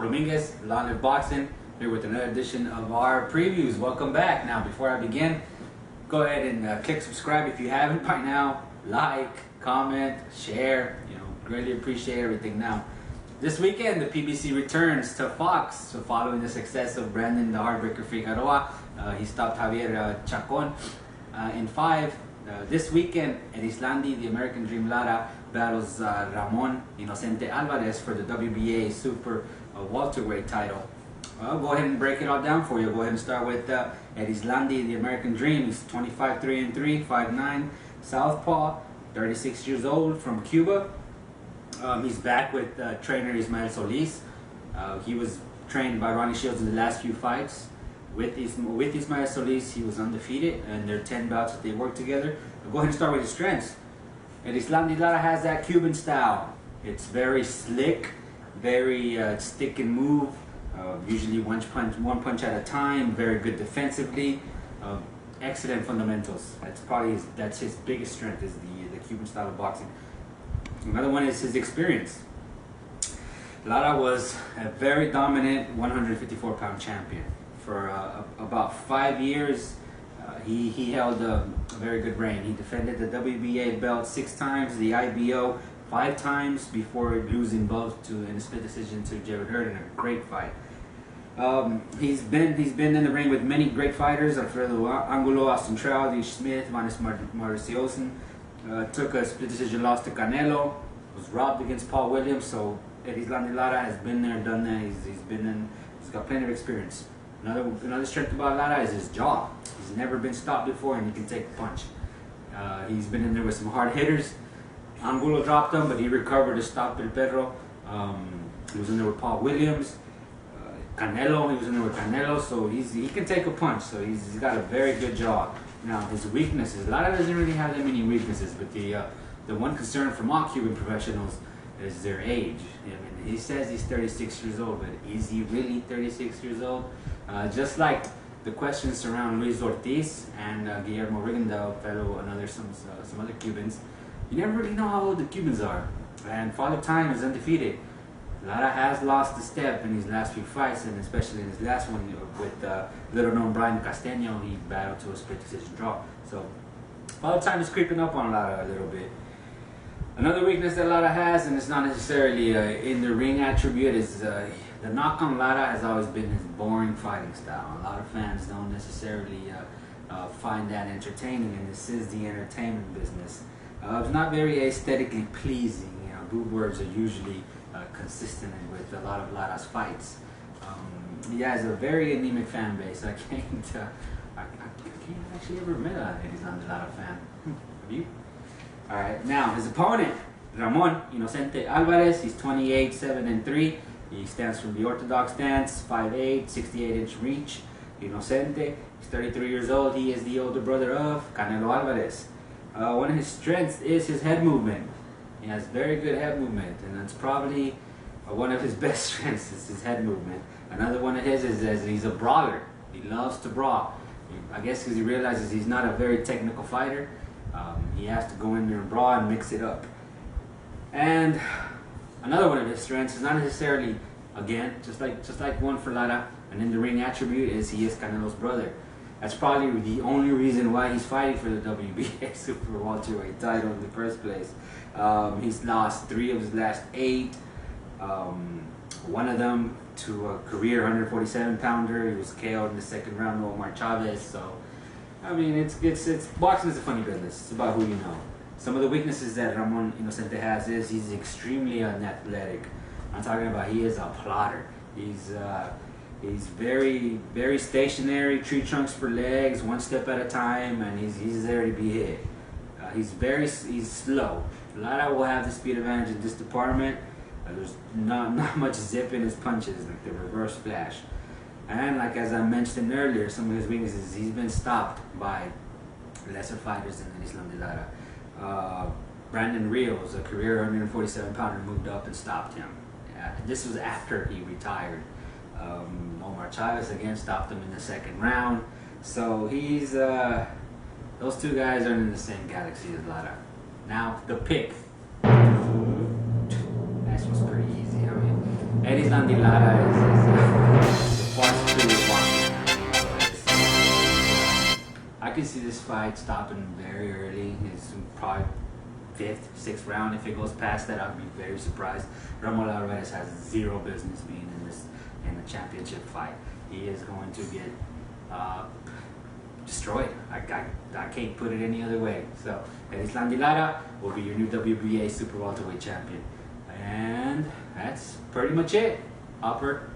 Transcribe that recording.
Dominguez, Live Boxing, here with another edition of our previews. Welcome back. Now, before I begin, go ahead and click subscribe if you haven't by now. Like, comment, share. Greatly appreciate everything. Now, this weekend, the PBC returns to Fox. So, following the success of Brandon the Heartbreaker Figueroa, he stopped Javier Chacon in 5. This weekend, Erislandy, the American Dream Lara, battles Ramon Alvarez for the WBA Super Welterweight title. I'll go ahead and break it all down for you. Go ahead and start with Erislandy, the American Dream. He's 25-3-3, 5'9", southpaw, 36 years old, from Cuba. He's back with trainer Ismael Solis. He was trained by Ronnie Shields in the last few fights. With Ismael Solis, he was undefeated, and their 10 bouts that they worked together. I'll go ahead and start with his strengths. Erislandy Lara has that Cuban style. It's very slick, very stick and move. Usually one punch at a time. Very good defensively. Excellent fundamentals. That's his biggest strength, is the Cuban style of boxing. Another one is his experience. Lara was a very dominant 154-pound champion. For about 5 years, he held a very good reign. He defended the WBA belt 6 times, the IBO 5 times, before losing both in a split decision to Jared Hurd in a great fight. He's been in the ring with many great fighters: Alfredo Angulo, Austin Trout, Smith, Vanes Marciosen. Took a split decision loss to Canelo. Was robbed against Paul Williams. So Erislandy Lara has been there, done that. He's got plenty of experience. Another strength about Lara is his jaw. He's never been stopped before, and he can take a punch. He's been in there with some hard hitters. Angulo dropped him, but he recovered to stop El Perro. He was in there with Paul Williams. Canelo, he was in there with Canelo, so he can take a punch. So he's got a very good jaw. Now, his weaknesses, Lara doesn't really have that many weaknesses, but the one concern from all Cuban professionals is their age. I mean, he says he's 36 years old, but is he really 36 years old? Just like the questions surround Luis Ortiz and Guillermo Rigondeaux, some other Cubans, you never really know how old the Cubans are. And Father Time is undefeated. Lara has lost a step in his last few fights, and especially in his last one with little-known Brian Castaño. He battled to a split decision draw. So Father Time is creeping up on Lara a little bit. Another weakness that Lara has, and it's not necessarily in the ring attribute, is the knock on Lara has always been his boring fighting style. A lot of fans don't necessarily find that entertaining, and this is the entertainment business. It's not very aesthetically pleasing. Boob words are usually consistent with a lot of Lara's fights. He has a very anemic fan base. I can't actually ever admit that he's not a Lara fan. Have you? Alright, now his opponent, Ramon Alvarez. He's 28, 7-3. He stands from the orthodox stance, 5'8", 68-inch reach. Inocente. He's 33 years old. He is the older brother of Canelo Alvarez. One of his strengths is his head movement. He has very good head movement, and that's probably one of his best strengths, is his head movement. Another one of his is that he's a brawler. He loves to brawl. I guess because he realizes he's not a very technical fighter, he has to go in there and brawl and mix it up. And another one of his strengths is not necessarily, again, just like one for Lara, an in-the-ring attribute, is he is Canelo's brother. That's probably the only reason why he's fighting for the WBA Super Welterweight title in the first place. He's lost 3 of his last 8. One of them to a career 147-pounder. He was KO'd in the second round with Omar Chavez. So, I mean, it's boxing is a funny business. It's about who you know. Some of the weaknesses that Ramon Inocente has is he's extremely unathletic. I'm talking about he is a plotter. He's very, very stationary, tree trunks for legs, one step at a time, and he's there to be hit. He's slow. Lara will have the speed advantage in this department. There's not much zip in his punches, like the reverse flash. And as I mentioned earlier, some of his weaknesses, he's been stopped by lesser fighters than Erislandy Lara. Brandon Rios, a career 147-pounder, moved up and stopped him. This was after he retired. Omar Chavez again stopped him in the second round. So those two guys are in the same galaxy as Lara. Now the pick. That was pretty easy. I mean, Erislandy Lara is far superior boxer. I can see this fight stopping very early. It's probably 5th, 6th round. If it goes past that, I'd be very surprised. Ramon Alvarez has zero business being in the championship fight. He is going to get destroyed. I can't put it any other way. So Erislandy Lara will be your new WBA super welterweight champion. And that's pretty much it. Upper